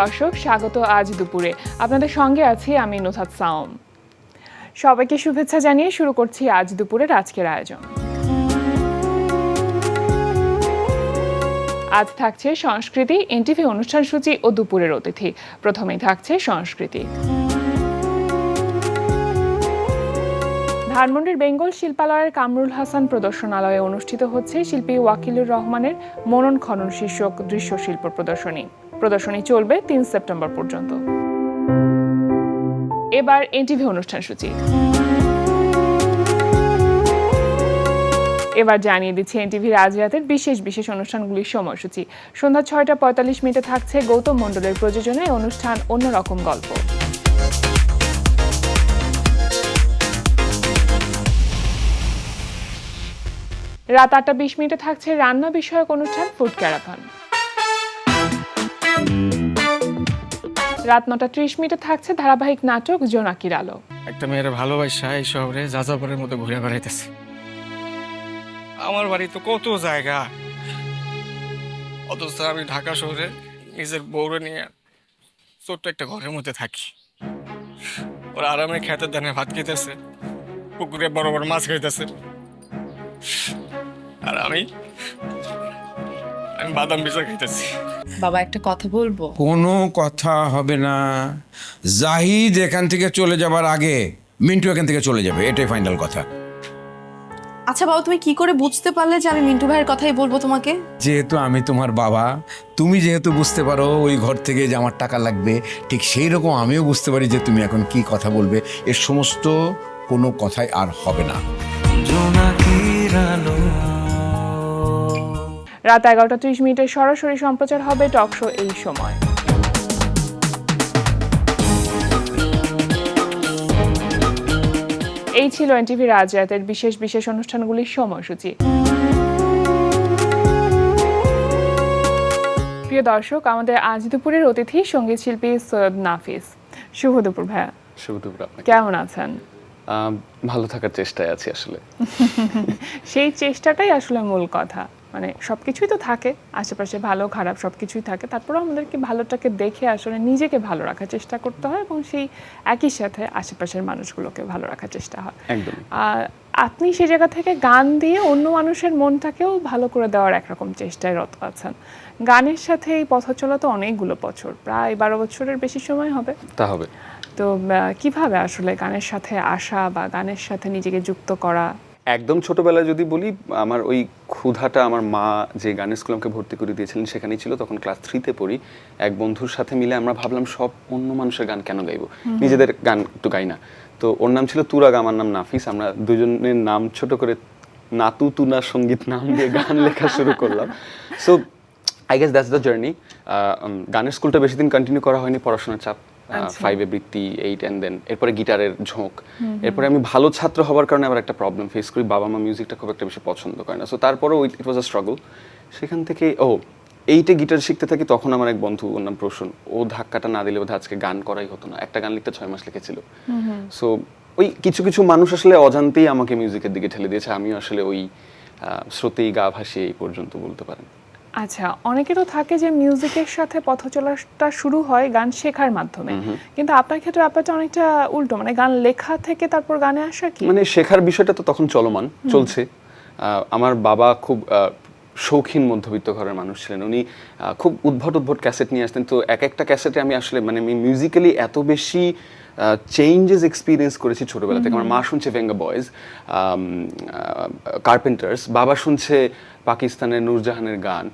দর্শক, স্বাগত আজ দুপুরে। আপনাদের সঙ্গে আছি আমি নুসরাত সাওম। সবাইকে শুভেচ্ছা জানিয়ে শুরু করছি আজ দুপুরের আজকের আয়োজন। আজ থাকছে সংস্কৃতি, এনটিভি অনুষ্ঠান সূচি ও দুপুরের অতিথি। প্রথমেই থাকছে সংস্কৃতি। ধানমন্ডির বেঙ্গল শিল্পালয়ের কামরুল হাসান প্রদর্শনালয়ে অনুষ্ঠিত হচ্ছে শিল্পী ওয়াকিলুর রহমানের মনন খনন শীর্ষক দৃশ্যশিল্প প্রদর্শনী। প্রদর্শনী চলবে ৩ সেপ্টেম্বর পর্যন্ত। এবার এনটিভি অনুষ্ঠান সূচি। এবার জানিয়ে দিচ্ছি এনটিভির আজ রাতের বিশেষ বিশেষ অনুষ্ঠানগুলির সময়সূচি। সন্ধ্যা ৬টা ৪৫ থাকছে গৌতম মণ্ডলের প্রযোজনায় অনুষ্ঠান অন্যরকম গল্প। রাত ৮টা ২০ থাকছে রান্না বিষয়ক অনুষ্ঠান ফুড ক্যারাভান। রাত ৯টা ৩০ থাকছে ধারাবাহিক নাটক জোনাকির আলো। একটা মেয়ের ভালোবাসা এই শহরে যাযাবরের মতো ঘুরে বেড়াইতেছে। আমার বাড়ি তো কত জায়গা, অথচ আমি ঢাকা শহরে নিজের বউরে নিয়ে ছোট্ট একটা ঘরের মধ্যে থাকি। ওরা আরামে খেতের ধানে ভাত খেতেছে, পুকুরে বড় বড় মাছ খাইতেছে, আর আমি বাদাম ভিজা খাইতেছি। বাবা, একটা কথা বলবো? কোনো কথা হবে না। জাহিদ এখান থেকে চলে যাবার আগে মিন্টু এখান থেকে চলে যাবে, এটাই ফাইনাল কথা। আচ্ছা বাবা, তুমি কি করে বুঝতে পারলে যে আমি মিন্টু ভাইয়ের কথাই বলবো তোমাকে? যেহেতু আমি তোমার বাবা, তুমি যেহেতু বুঝতে পারো ওই ঘর থেকে যে আমার টাকা লাগবে, ঠিক সেই রকম আমিও বুঝতে পারি যে তুমি এখন কি কথা বলবে। এর সমস্ত কোনো কথাই আর হবে না। রাত ১১টা ৩০ সরাসরি সম্প্রচার হবে টক শো এই সময়। এই ছিল এনটিভির আজ রাতের বিশেষ বিশেষ অনুষ্ঠানগুলির সময়সূচি। প্রিয় দর্শক, আমাদের আজ দুপুরের অতিথি সঙ্গীত শিল্পী সৈয়দ নাফিস। শুভ দুপুর ভাইয়া। শুভ দুপুর আপনাকে। কেমন আছেন? ভালো থাকার চেষ্টায় আছি আসলে। সেই চেষ্টাটাই আসলে মূল কথা। মানে সবকিছুই তো থাকে, আশেপাশে ভালো খারাপ সবকিছুই থাকে, তারপরেও আমাদেরকে ভালোটাকে দেখে আসলে নিজেকে ভালো রাখার চেষ্টা করতে হয় এবং সেই একই সাথে আশেপাশের মানুষগুলোকে ভালো রাখার চেষ্টা হয়। একদম। আপনি সেই জায়গা থেকে গান দিয়ে অন্য মানুষের মনটাকেও ভালো করে দেওয়ার একরকম চেষ্টায় রত আছেন। গানের সাথে এই পথ চলা তো অনেকগুলো বছর, প্রায় ১২ বছরের বেশি সময় হবে। তা হবে। তো কিভাবে আসলে গানের সাথে আসা বা গানের সাথে নিজেকে যুক্ত করা? একদম ছোটবেলায় যদি বলি, আমার ওই ক্ষুধাটা আমার মা যে গানের স্কুলে আমাকে ভর্তি করে দিয়েছিলেন সেখানেই ছিল। তখন ক্লাস 3-তে পড়ি। এক বন্ধুর সাথে মিলে আমরা ভাবলাম সব অন্য মানুষের গান কেন গাইবো, নিজেদের গান একটু গাই না। তো ওর নাম ছিল তুরাগ, আমার নাম নাফিস। আমরা দুজনের নাম ছোট করে নাতু তুনা সঙ্গীত নাম দিয়ে গান লেখা শুরু করলাম। So I guess that's the journey. গানের স্কুলটা বেশি দিন কন্টিনিউ করা হয়নি, পড়াশোনার চাপ, 5-এ বৃত্তি, 8 অ্যান্ড দেন এরপরে গিটারের ঝোঁক। এরপরে আমি ভালো ছাত্র হওয়ার কারণে আবার একটা প্রবলেম ফেস করি, বাবা মা মিউজিকটা খুব একটা বেশি পছন্দ করে না। সো তারপরেও ইট ওয়াজ আ স্ট্রাগল। সেখান থেকে 8-এ গিটার শিখতে থাকি। তখন আমার এক বন্ধু, ওর নাম প্রসূন, ও ধাক্কাটা না দিলে বোধহয় আজকে গান করাই হতো না। একটা গান লিখতে 6 মাস লিখেছিল। সো ওই কিছু কিছু মানুষ আসলে অজান্তেই আমাকে মিউজিকের দিকে ঠেলে দিয়েছে। আমিও আসলে ওই স্রোতেই গা ভাসিয়ে এই পর্যন্ত বলতে পারেন। আচ্ছা, অনেকেরও থাকে যে মিউজিকের সাথে পথ চলাটা শুরু হয় গান শেখার মাধ্যমে, কিন্তু আপনার ক্ষেত্রে ব্যাপারটা অনেকটা উল্টো, মানে গান লেখা থেকে তারপর গানে আসা কি? মানে শেখার বিষয়টা তো তখন চলমান চলছে। আমার বাবা খুব শৌখিন মধ্যবিত্ত ঘরের মানুষ ছিলেন। উনি খুব উদ্ভট ক্যাসেট নিয়ে আসতেন। তো এক একটা ক্যাসেটে আমি আসলে মানে আমি মিউজিক্যালি এত বেশি চেঞ্জেস এক্সপিরিয়েন্স করেছি ছোটবেলা থেকে। আমার মা শুনছে ভেঙ্গা বয়েজ, কার্পেন্টার্স, বাবা শুনছে পাকিস্তানের নূরজাহানের গান,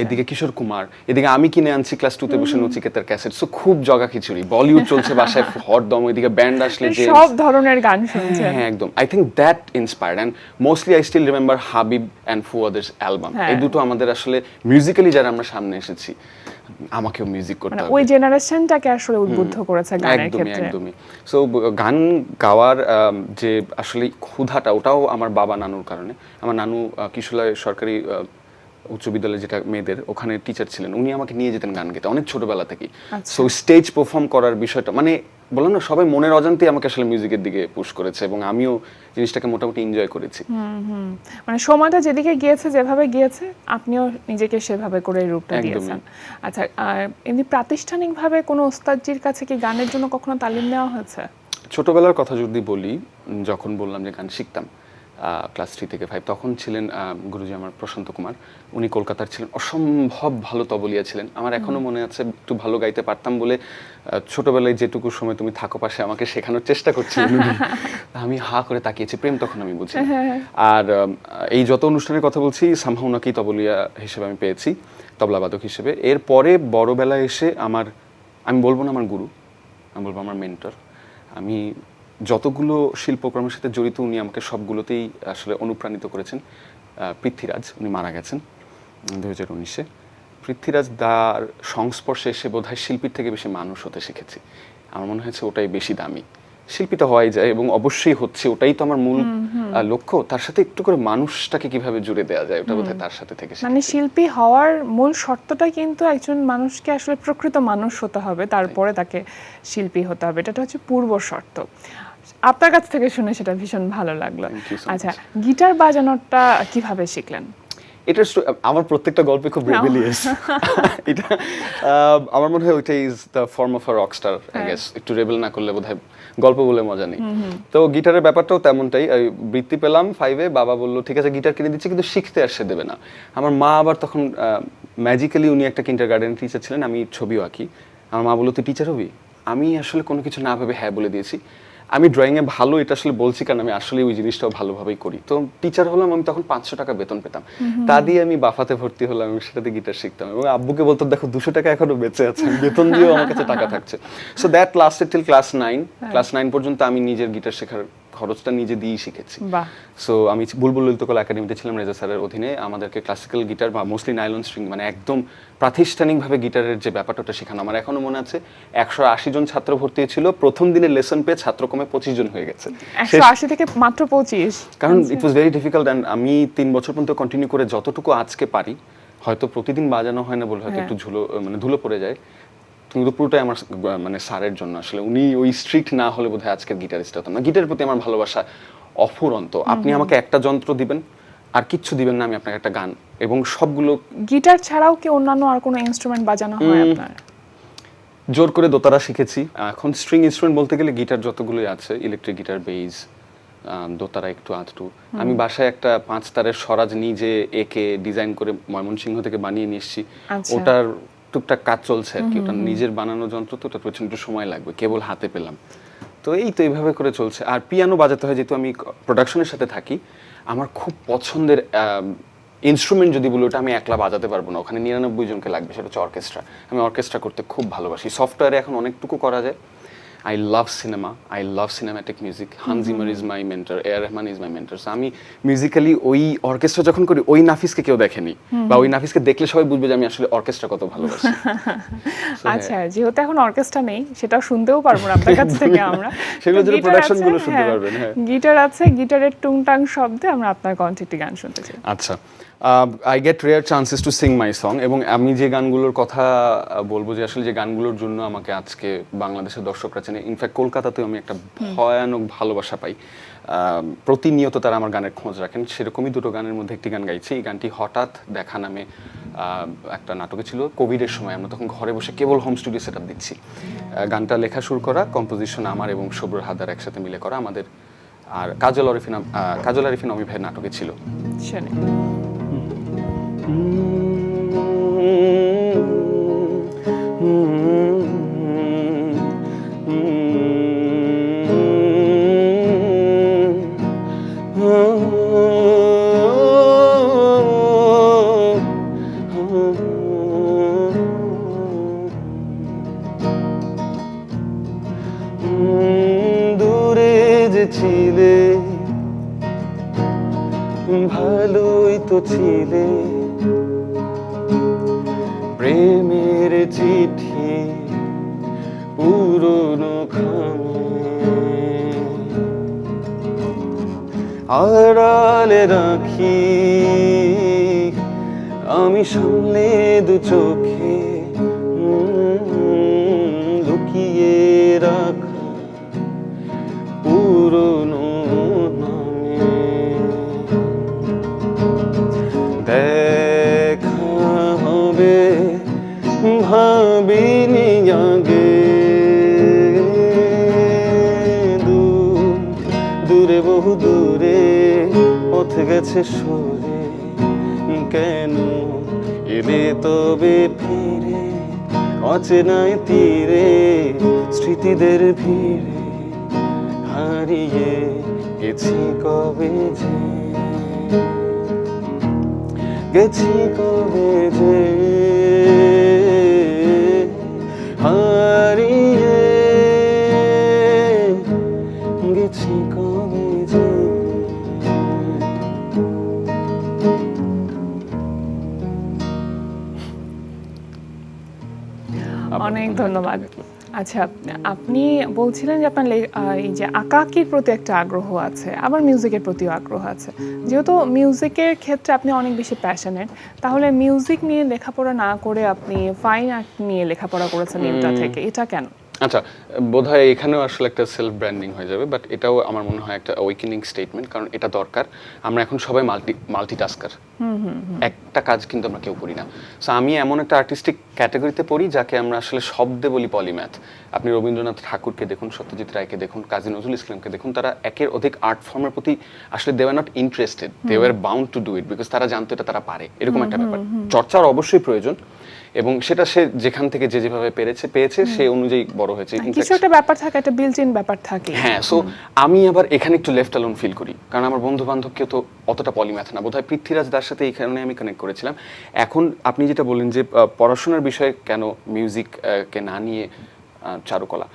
এদিকে কিশোর কুমার, এদিকে আমি কিনে আনছি ক্লাস 2-তে বসে নচিকেতার ক্যাসেট। সো খুব জগা খিচুড়ি, বলিউড চলছে বাসায় হরদম, এদিকে ব্যান্ড আসলে যে সব ধরনের গান শুনছেন। হ্যাঁ একদম। I think that inspired and mostly I still remember Habib and ফুয়াদের অ্যালবাম। এই দুটো আমাদের আসলে মিউজিক্যালি যারা আমরা সামনে এসেছি, আমাকেও মিউজিক করতে হবে, ওই জেনারেশনটাকে আসলে উদ্বুদ্ধ করেছে গানের ক্ষেত্রে। একদমই। সো গান গাওয়ার যে আসলে ক্ষুধাটা, ওটাও আমার বাবা নানুর কারণে। আমার নানু কিশোরগঞ্জ সরকারি উচ্চ বিদ্যালয়ে যেটা মেয়েদের, ওখানে টিচার ছিলেন, উনি আমাকে নিয়ে যেতেন গান গেতে অনেক ছোটবেলা থেকেই। আচ্ছা। সো স্টেজ পারফর্ম করার বিষয়টা মানে বললাম না, সবাই মনের অজান্তেই আমাকে আসলে মিউজিকের দিকে পুশ করেছে এবং আমিও জিনিসটাকে মোটামুটি এনজয় করেছি। মানে সময়টা যেদিকে গিয়েছে, যেভাবে গিয়েছে, আপনিও নিজেকে সেভাবে করে রূপটা একদমই। দিয়েছেন। আচ্ছা, আর এমনি প্রাতিষ্ঠানিকভাবে কোনো ওস্তাদজির কাছে কি গানের জন্য কখনো তালিম নেওয়া হয়েছে? ছোটবেলার কথা যদি বলি, যখন বললাম যে গান শিখতাম ক্লাস 3 থেকে 5, তখন ছিলেন গুরুজি আমার প্রশান্ত কুমার। উনি কলকাতার ছিলেন, অসম্ভব ভালো তবলিয়া ছিলেন। আমার এখনো মনে আছে, একটু ভালো গাইতে পারতাম বলে ছোটবেলায় যেটুকু সময় তুমি থাকো পাশে আমাকে শেখানোর চেষ্টা করছিলেন উনি। আমি হা করে তাকিয়েছি, প্রেম তখন আমি বুঝি। আর এই যত অনুষ্ঠানের কথা বলছি, সামহাও ওনাকেই তবলিয়া হিসেবে আমি পেয়েছি, তবলাবাদক হিসেবে। এরপরে বড়বেলায় এসে আমি বলবো না আমার গুরু, আমি বলবো আমার মেন্টর। আমি যতগুলো শিল্পকর্মের সাথে জড়িত, উনি আমাকে সবগুলোতেই আসলে অনুপ্রাণিত করেছেন। পৃথ্বীরাজ, উনি মারা গেছেন 2019-এ। পৃথ্বীরাজ দার সংস্পর্শে এসে বোধহয় শিল্পীর থেকে বেশি মানুষ হতে শিখেছি। আমার মনে হয়েছে ওটাই বেশি দামি। শিল্পী তো হওয়াই যায় এবং অবশ্যই হচ্ছে, ওটাই তো আমার মূল লক্ষ্য। তার সাথে একটু করে মানুষটাকে কিভাবে জুড়ে দেওয়া যায়, ওটা বোধহয় তার সাথে থেকে মানে শিখেছি। শিল্পী হওয়ার মূল শর্তটা কিন্তু একজন মানুষকে আসলে প্রকৃত মানুষ হতে হবে, তারপরে তাকে শিল্পী হতে হবে। এটা হচ্ছে পূর্ব শর্ত। আপনার কাছ থেকে শুনে সেটা ভীষণ ভালো লাগলো। Thank you so আচ্ছা, much. গিটার বাজানোটা কিভাবে শিখলেন? এটা আমার প্রত্যেকটা গল্পে খুব রেবেলিয়াস। এটা আমার মনে হয় ওইটাই is the form of a Rockstar, I guess. একটু রেবেল না করলে বোধহয় গল্প বলে মজা নেই। তো গিটারের ব্যাপারটাও তেমনটাই। বৃত্তি পেলাম 5-এ, বাবা বললো ঠিক আছে গিটার কিনে দিচ্ছি, কিন্তু শিখতে আর সে দেবে না। আমার মা আবার তখন ম্যাজিক্যালি, উনি একটা কিন্ডারগার্টেন টিচার ছিলেন, আমি ছবিও আঁকি। আমার মা বললো তুই টিচার হবি? আমি আসলে কোনো কিছু না ভেবে হ্যাঁ বলে দিয়েছি। আমি ড্রয়িংয়ে ভালো, এটা আসলে বলছি কারণ আমি আসলে ওই জিনিসটাও ভালোভাবেই করি। তো টিচার হলাম, আমি তখন 500 টাকা বেতন পেতাম। তা দিয়ে আমি বাফাতে ভর্তি হলাম এবং সেটাতে গিটার শিখতাম এবং আব্বুকে বলতাম দেখো 200 টাকা এখনো বেঁচে আছে, বেতন দিয়েও আমার কাছে টাকা থাকছে। So that lasted till class 9। Class 9 পর্যন্ত আমি নিজের গিটার শেখার খরচটা নিজে দিয়েই শিখেছি। বাহ। সো আমি বুলবুল ললিতকলা একাডেমিতে ছিলাম রেজা স্যারের অধীনে। আমাদেরকে ক্লাসিক্যাল গিটার বা মোস্টলি নাইলন স্ট্রিং, মানে একদম প্রাতিষ্ঠানিকভাবে গিটারের যে ব্যাপারটা শেখানো। আমার এখনো মনে আছে 180 জন ছাত্র ভর্তি হয়েছিল, প্রথম দিনের লেসন পেয়ে ছাত্র কমে 25 জন হয়ে গেছে। 180 থেকে মাত্র 25? কারণ ইট ওয়াজ ভেরি ডিফিকাল্ট। অ্যান্ড আমি 3 বছর পর্যন্ত কন্টিনিউ করে যতটুকু আজকে পারি, হয়তো প্রতিদিন বাজানো হয় না বলে হয়তো একটু ধুলো পড়ে যায়, কিন্তু পুরোটাই আমার মানে স্যারের জন্য। আসলে উনি ওই স্ট্রিক্ট না হলে বোধহয় আজকের গিটারিস্ট হতাম না। গিটারের প্রতি আমার ভালোবাসা অফুরন্ত। আপনি আমাকে একটা যন্ত্র দিবেন আর কিচ্ছু দিবেন না, আমি আপনাকে একটা গান এবং সবগুলো। গিটার ছাড়াও কি অন্যান্য আর কোনো ইনস্ট্রুমেন্ট বাজানো হয় আপনার? জোর করে দোতারা শিখেছি। এখন স্ট্রিং ইনস্ট্রুমেন্ট বলতে গেলে গিটার যতগুলোই আছে, ইলেকট্রিক গিটার, বেস, দোতারা একটু আধটু। আমি বাসায় একটা 5 তারের স্বরাজ নিজে এঁকে ডিজাইন করে ময়মনসিংহ থেকে বানিয়ে নিয়ে এসেছি। আচ্ছা। ওটার টুকটাক কাজ চলছে আর কি। ওটা নিজের বানানো যন্ত্র, তো ওটা প্রচন্ড সময় লাগবে, কেবল হাতে পেলাম। তো এই তো এইভাবে করে চলছে। আর পিয়ানো বাজাতে হয়, যেহেতু আমি প্রোডাকশনের সাথে থাকি। আমার খুব পছন্দের ইনস্ট্রুমেন্ট যদি বলি, ওটা আমি একলা বাজাতে পারবো না, ওখানে 99 জনকে লাগবে, সেটা হচ্ছে অর্কেস্ট্রা। আমি অর্কেস্ট্রা করতে খুব ভালোবাসি। সফটওয়্যারে এখন অনেকটুকু করা যায়। I love cinema, I love cinematic music. Hans Zimmer is my mentor, A R Rahman is my mentor. আমি মিউজিক্যালি ওই অর্কেস্ট্রা যখন করি, ওই নাফিসকে কেউ দেখেনি, বা ওই নাফিসকে দেখলে সবাই বুঝবে যে আমি আসলে অর্কেস্ট্রা কত ভালোবাসি। আচ্ছা, যেহেতু এখন অর্কেস্ট্রা নেই, সেটাও শুনতেও পারবো না আপনার কাছ থেকে আমরা। সেগুলো যদি গিটার প্রোডাকশন আছে, গুলো শুনতে হ্যাঁ, পারবেন। হ্যাঁ, গিটার আছে, গিটারের টুংটাং শব্দে আমরা আপনার কণ্ঠে একটি গান শুনতে চাই। আচ্ছা। I get rare chances to sing my song. এবং আমি যে গানগুলোর কথা বলবো, যে আসলে যে গানগুলোর জন্য আমাকে আজকে বাংলাদেশের দর্শকরা চেনে, ইনফ্যাক্ট কলকাতাতেও আমি একটা ভয়ানক ভালোবাসা পাই। প্রতিনিয়ত তারা আমার গানের খোঁজ রাখেন। সেরকমই দুটো গানের মধ্যে একটি গান গাইছি। এই গানটি হঠাৎ দেখা নামে একটা নাটকে ছিল, কোভিডের সময়। আমরা তখন ঘরে বসে কেবল হোম স্টুডিও সেট আপ দিচ্ছি। গানটা লেখা শুরু করা, কম্পোজিশন আমার এবং শুভ্র হাদার একসাথে মিলে করা আমাদের। আর কাজল আরিফিন অমি ভাইয়ের নাটকে ছিল। শুনি। দূরে যে ছিলে, ভালোই তো ছিলে, প্রেমের চিঠি পুরনো খামে আড়ালে রাখি আমি সামনে দু চোখে লুকিয়ে রাখা পুরনো নামে দেখা হবে ভাবিনি আগে, দূরে বহু দূরে পথ গেছে সরে, কেন এলে তবে ফিরে অচেনায় তীরে স্মৃতিদের ভিড়ে হারিয়ে গেছি কবে যে, গেছি কবে যে হারিয়ে গেছি কবে যে। অনেক ধন্যবাদ। আচ্ছা, আপনি বলছিলেন যে আপনার এই যে আঁকাআঁকির প্রতি একটা আগ্রহ আছে, আবার মিউজিকের প্রতিও আগ্রহ আছে। যেহেতু মিউজিকের ক্ষেত্রে আপনি অনেক বেশি প্যাশনেট, তাহলে মিউজিক নিয়ে লেখাপড়া না করে আপনি ফাইন আর্ট নিয়ে লেখাপড়া করেছেন ইন্টার থেকে, এটা কেন? আচ্ছা, বোধহয় এখানেও আসলে একটা সেলফ ব্র্যান্ডিং হয়ে যাবে, বাট এটাও আমার মনে হয় একটা অ্যাওয়েকেনিং স্টেটমেন্ট, কারণ এটা দরকার। আমরা এখন সবাই মাল্টিটাস্কার, একটা কাজ কিন্তু আমরা কেউ করি না। সো আমি এমন একটা আর্টিস্টিক ক্যাটাগরিতে পড়ি যাকে আমরা আসলে শব্দে বলি পলিম্যাথ। আপনি রবীন্দ্রনাথ ঠাকুরকে দেখুন, সত্যজিৎ রায়কে দেখুন, কাজী নজরুল ইসলামকে দেখুন, তারা একের অধিক আর্ট ফর্মের প্রতি আসলে they were not interested, they were bound to do it, because তারা জানতো এটা তারা পারে। এরকম একটা ব্যাপার, চর্চার অবশ্যই প্রয়োজন, এবং সেটা সে যেখান থেকে যে যেভাবে পেয়েছে সে অনুযায়ী বড় হয়েছে। কিছু একটা ব্যাপার থাকে, একটা বিল্ট ইন ব্যাপার থাকে। হ্যাঁ, সো আমি আবার এখানে একটু লেফট অ্যালোন ফিল করি, কারণ আমার বন্ধু বান্ধব কেউ তো অতটা পলিম্যাথ না। বোধহয় পৃথ্বীরাজ দার সাথে এই কারণে আমি কানেক্ট করেছিলাম। এখন আপনি যেটা বললেন যে পড়াশোনার বিষয়ে কেন মিউজিককে না নিয়ে চারুকলা,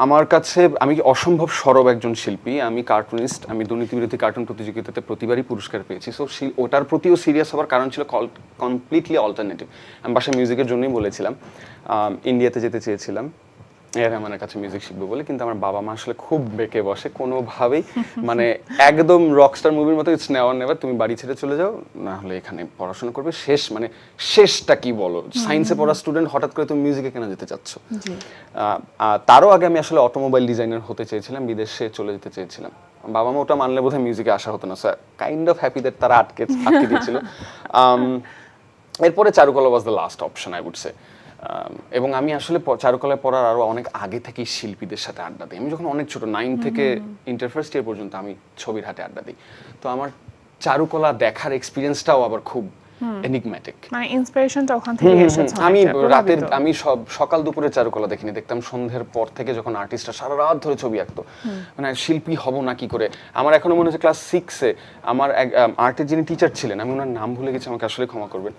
আমার কাছে আমি অসম্ভব সরব একজন শিল্পী, আমি কার্টুনিস্ট, আমি দুর্নীতিবিরোধী কার্টুন প্রতিযোগিতাতে প্রতিবারই পুরস্কার পেয়েছি। সো ওটার প্রতিও সিরিয়াস হওয়ার কারণ ছিল কমপ্লিটলি অল্টারনেটিভ। আমি বাসায় মিউজিকের জন্যই বলেছিলাম, ইন্ডিয়াতে যেতে চেয়েছিলাম আমার কাছে মিউজিক শিখবো বলে, কিন্তু আমার বাবা মা আসলে খুব বেঁকে বসে কোনোভাবেই, মানে একদম রকস্টার মুভির মতো, ইটস নেভার নেভার, তুমি বাড়ি ছেড়ে চলে যাও, না হলে এখানে পড়াশোনা করবে, শেষ। মানে শেষটা কি বলো, সায়েন্সে পড়া স্টুডেন্ট হঠাৎ করে তুমি মিউজিকে কেন যেতে চাচ্ছ? তারও আগে আমি আসলে অটোমোবাইল ডিজাইনার হতে চেয়েছিলাম, বিদেশে চলে যেতে চেয়েছিলাম। বাবা মা ওটা মানলে বোধহয় মিউজিকে আসা হতো না, sir kind of happy that তারা আটকে দিয়েছিল। এরপরে চারুকলা was the last option, I would say. এবং আমি আসলে চারুকলায় পড়ার আরো অনেক আগে থেকেই শিল্পীদের সাথে আড্ডা দিই। আমি যখন অনেক ছোট, 9 থেকে ইন্টার ফার্স্ট ইয়ার পর্যন্ত আমি ছবির হাটে আড্ডা দিই। তো আমার চারুকলা দেখার এক্সপিরিয়েন্সটাও আবার খুব এনিগম্যাটিক, মানে ইন্সপিরেশনটা ওখান থেকে এসেছে। আমি সকাল দুপুরে চারুকলা দেখিনি, দেখতাম সন্ধ্যের পর থেকে যখন আর্টিস্টরা সারা রাত ধরে ছবি আঁকতো। মানে শিল্পী হব না কি করে। আমার এখনো মনে হচ্ছে ক্লাস 6-এ আমার আর্টের যিনি টিচার ছিলেন, আমি ওনার নাম ভুলে গেছি, আমাকে আসলে ক্ষমা করবেন,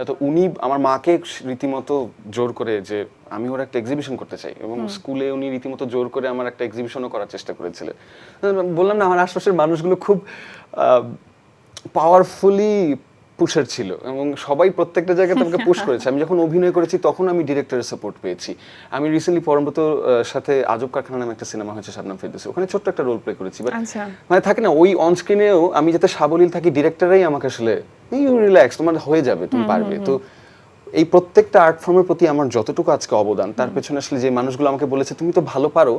তো উনি আমার মাকে রীতিমতো জোর করে যে আমি ওর একটা এক্সিবিশন করতে চাই, এবং স্কুলে উনি রীতিমতো জোর করে আমার একটা এক্সিবিশনও করার চেষ্টা করেছিলেন। বললাম না, আমার আশপাশের মানুষগুলো খুব পাওয়ারফুলি পুশার ছিল, এবং সবাই প্রত্যেকটা জায়গাতে আমাকে পুশ করেছে। আমি যখন অভিনয় করেছি তখন আমি ডিরেক্টরের সাপোর্ট পেয়েছি। আমি রিসেন্টলি পরমব্রত সাথে আজব কারখানা নামে একটা সিনেমা হয়েছে শাবনাম ফেরদৌসী, ওখানে ছোট্ট একটা রোল প্লে করেছি। বাট মানে থাকে না ওই অন স্ক্রিনেও আমি যাতে সাবলীল থাকি, ডিরেক্টররাই আমাকে আসলে ইউ রিল্যাক্স, তোমার হয়ে যাবে, তুমি পারবে। তো এই প্রত্যেকটা আর্ট ফর্মের প্রতি আমার যতটুকু আজকে অবদান, তার পেছনে আসলে যে মানুষগুলো আমাকে বলেছে তুমি তো ভালো পারো,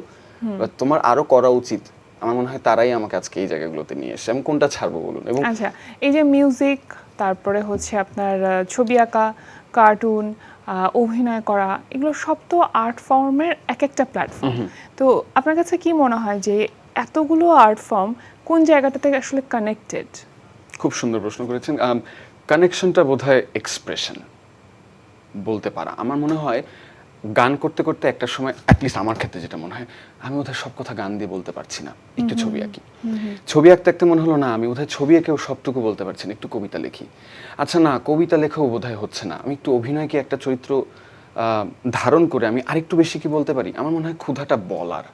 তোমার আরো করা উচিত, আমার মনে হয় তারাই আমাকে আজকে এই জায়গাগুলোতে নিয়ে এসেছে। আমি কোনটা ছাড়বো বলুন? এবং আচ্ছা, এই যে মিউজিক, তারপরে হচ্ছে আপনার ছবি আঁকা, কার্টুন, অভিনয় করা, এগুলো সব তো আর্ট ফর্মের এক একটা প্ল্যাটফর্ম। তো আপনার কাছে কি মনে হয় যে এতগুলো আর্ট ফর্ম কোন জায়গাটাতে আসলে কানেক্টেড? খুব সুন্দর প্রশ্ন করেছেন। কানেকশনটা বোধহয় এক্সপ্রেশন বলতে পারা। আমার মনে হয় গান করতে করতে একটা সময়, অ্যাটলিস্ট আমার ক্ষেত্রে যেটা মনে হয়, আমি বোধহয় সব কথা গান দিয়ে বলতে পারছি না, একটু ছবি আঁকি। ছবি আঁকতে মনে হলো না আমি বোধহয় ছবি এঁকেও সবটুকু বলতে পারছি না, একটু কবিতা লিখি। আচ্ছা না, কবিতা লেখাও বোধহয় হচ্ছে না, আমি একটু অভিনয়কে একটা চরিত্র ধারণ করে আমি আরেকটু বেশি কি বলতে পারি। আমার মনে হয় ক্ষুধাটা বলার।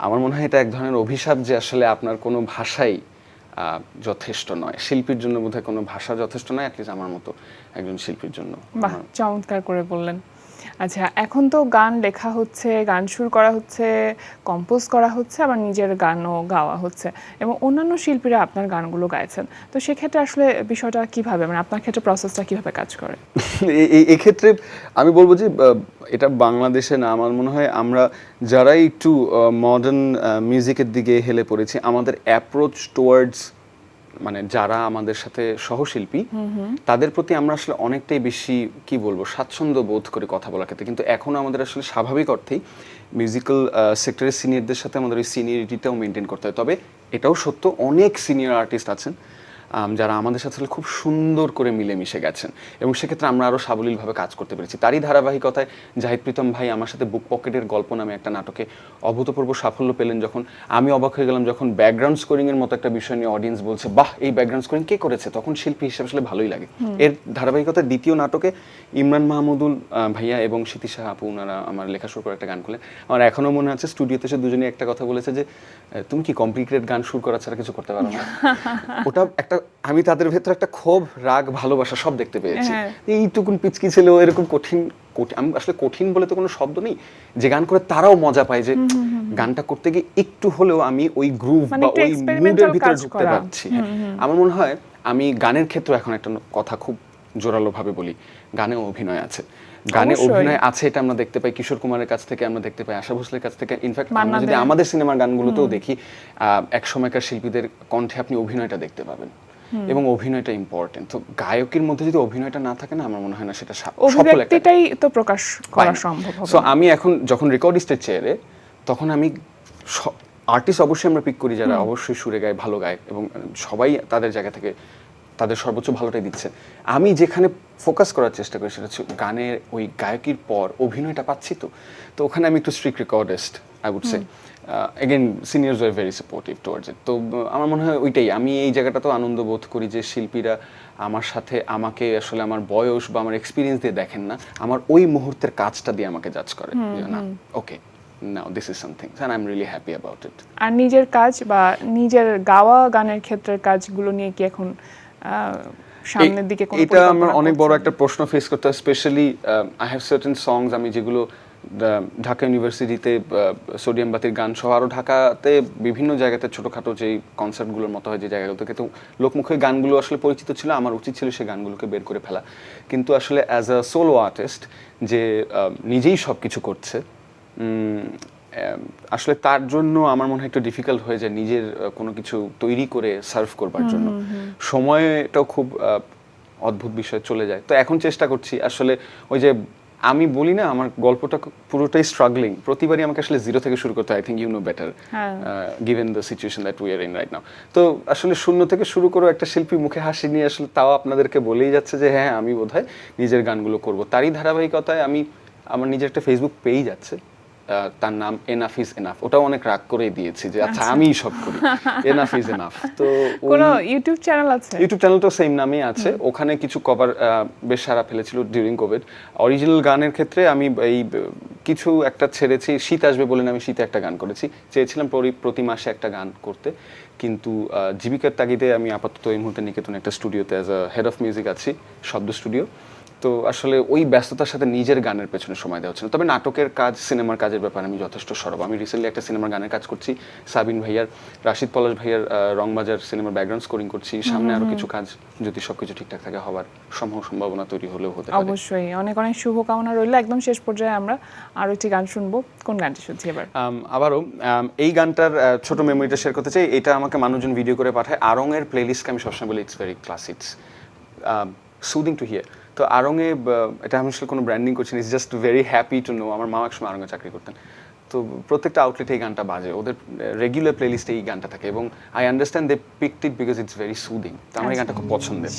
আমার মনে হয় এটা এক ধরনের অভিশাপ যে আসলে আপনার কোনো ভাষাই যথেষ্ট নয়। শিল্পীর জন্য বোধহয় কোনো ভাষা যথেষ্ট নয়, অ্যাটলিস্ট আমার মতো একজন শিল্পীর জন্য। বাহ, চমৎকার করে বললেন। আচ্ছা, এখন তো গান লেখা হচ্ছে, গান সুর করা হচ্ছে, কম্পোজ করা হচ্ছে, আবার নিজের গানও গাওয়া হচ্ছে এবং অন্যান্য শিল্পীরা আপনার গানগুলো গাইছেন। তো সেক্ষেত্রে আসলে বিষয়টা কিভাবে, মানে আপনার ক্ষেত্রে প্রসেসটা কিভাবে কাজ করে? এক্ষেত্রে আমি বলবো যে এটা বাংলাদেশে না, আমার মনে হয় আমরা যারাই একটু মডার্ন মিউজিকের দিকে হেলে পড়েছি, আমাদের অ্যাপ্রোচ টুয়ার্ডস মানে যারা আমাদের সাথে সহশিল্পী তাদের প্রতি আমরা আসলে অনেকটাই বেশি কি বলবো স্বাচ্ছন্দ্য বোধ করে কথা বলার ক্ষেত্রে, কিন্তু এখন আমাদের আসলে স্বাভাবিক অর্থেই মিউজিক্যাল সেক্টরের সিনিয়রদের সাথে আমাদের ওই সিনিয়রিটিটাও মেনটেন করতে হয়। তবে এটাও সত্য, অনেক সিনিয়র আর্টিস্ট আছেন যারা আমাদের সাথে খুব সুন্দর করে মিলেমিশে গেছেন এবং সেক্ষেত্রে আমরা আরও সাবলীলভাবে কাজ করতে পেরেছি। তারই ধারাবাহিকতায় জাহিদ প্রীতম ভাই আমার সাথে বুক পকেটের গল্প নামে একটা নাটকে অভূতপূর্ব সাফল্য পেলেন। যখন আমি অবাক হয়ে গেলাম, যখন ব্যাকগ্রাউন্ড স্কোরিংয়ের মতো একটা বিষয় নিয়ে অডিয়েন্স বলছে বাহ এই ব্যাকগ্রাউন্ড স্কোরিং কে করেছে, তখন শিল্পী হিসেবে আসলে ভালোই লাগে। এর ধারাবাহিকতায় দ্বিতীয় নাটকে ইমরান মাহমুদুল ভাইয়া এবং স্মৃতিশা আপু ওনারা আমার লেখাসুর করে একটা গান করলেন। আমার এখনও মনে আছে স্টুডিওতে এসে দুজনেই একটা কথা বলেছে যে তুমি কি কমপ্লিকেটেড গান সুর করা ছাড়া কিছু করতে পারো না। ওটা একটা, আমি তাদের ভেতরে একটা ক্ষোভ, রাগ, ভালোবাসা সব দেখতে পেয়েছি। এইটুকুন পিচকি ছিল, এরকম কঠিন, আমি আসলে কঠিন বলে তো কোনো শব্দ নেই, যে গান করে তারাও মজা পায়, যে গানটা করতে গিয়ে একটু হলেও আমি ওই গ্রুভ বা ওই মুডের ভিতরে ঢুকতে পারছি। আমার মনে হয় আমি গানের ক্ষেত্রে এখন একটা কথা খুব জোরালো ভাবে বলি, গানে অভিনয় আছে, গানে অভিনয় আছে, এটা আমরা দেখতে পাই কিশোর কুমারের কাছ থেকে, আমরা দেখতে পাই আশা ভোসলের কাছ থেকে। ইনফ্যাক্ট আমরা যদি আমাদের সিনেমার গানগুলোতেও দেখি, এক সময়কার শিল্পীদের কণ্ঠে আপনি অভিনয়টা দেখতে পাবেন এবং অভিনয়টা ইম্পর্টেন্ট। তো গায়কের মধ্যে যদি অভিনয়টা না থাকে না, আমার মনে হয় না সেটা সফল একটা তো প্রকাশ করা সম্ভব হবে। সো আমি এখন যখন রেকর্ডিস্টের চেয়ারে, তখন আমি আর্টিস্ট অবশ্যই আমরা পিক করি যারা অবশ্যই সুরে গায়, ভালো গায় এবং সবাই তাদের জায়গা থেকে তাদের সর্বোচ্চ ভালোটাই দিচ্ছে। আমি যেখানে ফোকাস করার চেষ্টা করি সেটা হচ্ছে গানের ওই গায়কির পর অভিনয়টা পাচ্ছি। তো ওখানে আমি একটু strict recordist I would say. Again seniors are very supportive towards it. তো আমার মনে হয় ওইটাই, আমি এই জায়গাটাতেও আনন্দ বোধ করি যে শিল্পীরা আমার সাথে আমাকে আসলে আমার বয়স বা আমার এক্সপিরিয়েন্স দিয়ে দেখেন না, আমার ওই মুহূর্তের কাজটা দিয়ে আমাকে জাজ করে, না okay now this is something and I am really happy about it. আর নিজের কাজ বা নিজের গাওয়া গানের ক্ষেত্রের কাজগুলো নিয়ে কি এখন সামনের দিকে কোনো এটা আমার অনেক বড় একটা প্রশ্ন ফেস করতে হয়, স্পেশালি আই হ্যাভ সার্টেন সংস আমি যেগুলো ঢাকা ইউনিভার্সিটিতে সোডিয়াম বাতির গান সহ আরও ঢাকাতে বিভিন্ন জায়গাতে ছোটোখাটো যেই কনসার্টগুলোর মতো হয় যে জায়গাগুলো থেকে, তো লোকমুখে গানগুলো আসলে পরিচিত ছিল, আমার উচিত ছিল সেই গানগুলোকে বের করে ফেলা। কিন্তু আসলে অ্যাজ আ সোলো আর্টিস্ট যে নিজেই সব কিছু করছে, আসলে তার জন্য আমার মনে হয় একটু ডিফিকাল্ট হয়ে যায় নিজের কোনো কিছু তৈরি করে সার্ভ করবার জন্য। সময়টাও খুব অদ্ভুত বিষয় চলে যায়। তো এখন চেষ্টা করছি আসলে, ওই যে আমি বলি না আমার গল্পটা পুরোটাই স্ট্রাগলিং, প্রতিবারই আমাকে আসলে জিরো থেকে শুরু করতে হয়। I think you know better given the situation that we are in right now. তো আসলে শূন্য থেকে শুরু করে একটা শিল্পী মুখে হাসি নিয়ে আসলে তাও আপনাদেরকে বলেই যাচ্ছে যে হ্যাঁ আমি বোধহয় নিজের গানগুলো করব। তারই ধারাবাহিকতায় আমি আমার নিজের একটা ফেসবুক পেজ আছে, তার নাম এনাফ ইজ এনাফ। ওটাও অনেক রাগ করে দিয়েছি যে আচ্ছা আমি সব করি, এনাফ ইজ এনাফ। তো কোনো ইউটিউব চ্যানেল আছে? ইউটিউব চ্যানেলটাও সেম নামেই আছে। ওখানে কিছু কভার বেশ সারা ফেলেছিল ডিউরিং কোভিড। অরিজিনাল গানের ক্ষেত্রে আমি এই কিছু একটা ছেড়েছি, শীত আসবে বলে আমি শীতে একটা গান করেছি, চেয়েছিলাম প্রতি মাসে একটা গান করতে, কিন্তু জীবিকার তাগিদে আমি আপাতত এই মুহূর্তে নিকেতনে একটা স্টুডিওতে as a head of music আছি, শব্দ স্টুডিও। তো আসলে ওই ব্যস্ততার সাথে নিজের গানের পেছনে সময় দেওয়া হচ্ছে না। তবে নাটকের কাজ, সিনেমার কাজের ব্যাপারে আমি যথেষ্ট সরব। আমি রিসেন্টলি একটা সিনেমার গানের কাজ করছি, সাবিন ভাইয়ার, রাশিদ পলাশ ভাইয়ার রংবাজার সিনেমার ব্যাকগ্রাউন্ড স্কোরিং করছি। সামনে আরো কিছু কাজ যদি সবকিছু ঠিকঠাক থাকে হওয়ার সম্ভাবনা তৈরি হলেও হতে পারে। অবশ্যই অনেক অনেক শুভকামনা রইল। একদম শেষ পর্যায়ে আমরা আরো একটি গান শুনবো। কোন গানটি শুনছি এবার? আবারও এই গানটার ছোট মেমোরিটা শেয়ার করতে চাই। এটা আমাকে মানুষজন ভিডিও করে পাঠায়। আরঙের প্লেলিস্টকে আমি সবসময় বলি it's very class, it's soothing to hear. তো আরঙে, এটা আমি আসলে কোনো ব্র্যান্ডিং করছি না, it's just very happy to know. আমার মা একসময় আরঙে চাকরি করতেন, তো প্রত্যেকটা আউটলেটে এই গানটা বাজে, ওদের রেগুলার প্লেলিস্টে এই গানটা থাকে এবং I understand they picked it because it's very soothing. তো আমার এই গানটা খুব পছন্দের।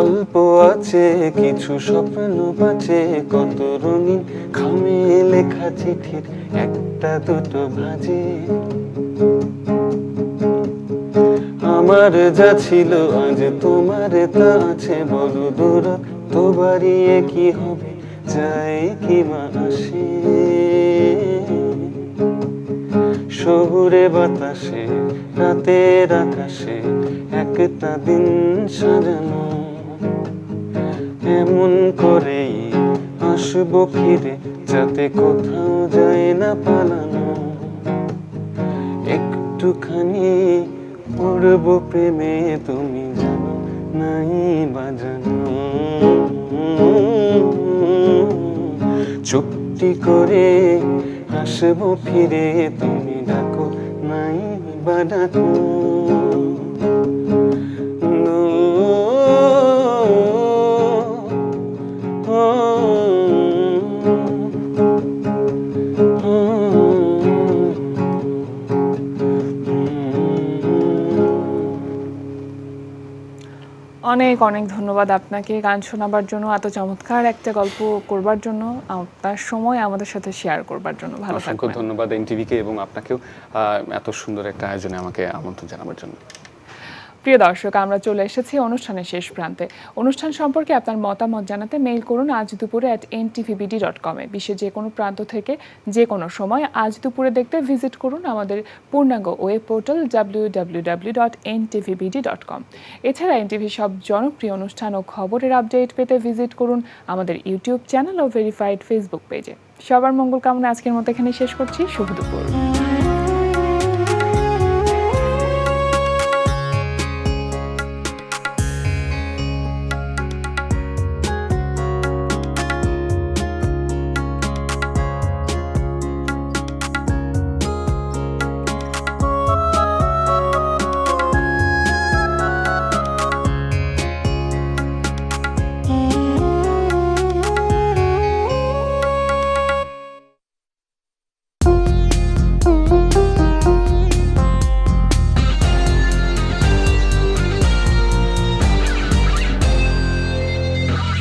অল্প আছে কিছু স্বপ্ন বাঁচে, কত রঙিন খামে লেখা চিঠির একটা দুটো ভাজে। আমার যা ছিল আজ তোমার তা আছে, বলো দূরত্ব বাড়িয়ে কি হবে, যাই কি বা আসে। শহুরে বাতাসে রাতের আকাশে একটা দিন সাজানো, এমন করেই আসবো ফিরে, যাতে কোথাও যায় না পালানো। একটুখানি পড়ব প্রেমে, তুমি জানো নাই বাজানো। চুপটি করে আসবো ফিরে, তুমি ডাকো নাই বা ডাকো। অনেক অনেক ধন্যবাদ আপনাকে গান শোনাবার জন্য, এত চমৎকার একটা গল্প করবার জন্য, আপনার সময় আমাদের সাথে শেয়ার করবার জন্য। ভালো অসংখ্য থাকবেন। ধন্যবাদ এনটিভিকে এবং আপনাকেও এত সুন্দর একটা আয়োজনে আমাকে আমন্ত্রণ জানাবার জন্য। প্রিয় দর্শক, আমরা চলে এসেছি অনুষ্ঠানের শেষ প্রান্তে। অনুষ্ঠান সম্পর্কে আপনার মতামত জানাতে মেইল করুন আজ দুপুরে @ntvbd.com এ। বিশ্বের যে কোনো প্রান্ত থেকে যে কোনো সময় আজ দুপুরে দেখতে ভিজিট করুন আমাদের পূর্ণাঙ্গ ওয়েব পোর্টাল www.ntvbd.com। এছাড়া এনটিভি সব জনপ্রিয় অনুষ্ঠান ও খবরের আপডেট পেতে ভিজিট করুন আমাদের ইউটিউব চ্যানেল ও ভেরিফাইড ফেসবুক পেজে। সবার মঙ্গল কামনা আজকের মতো এখানে শেষ করছি। শুভ দুপুর।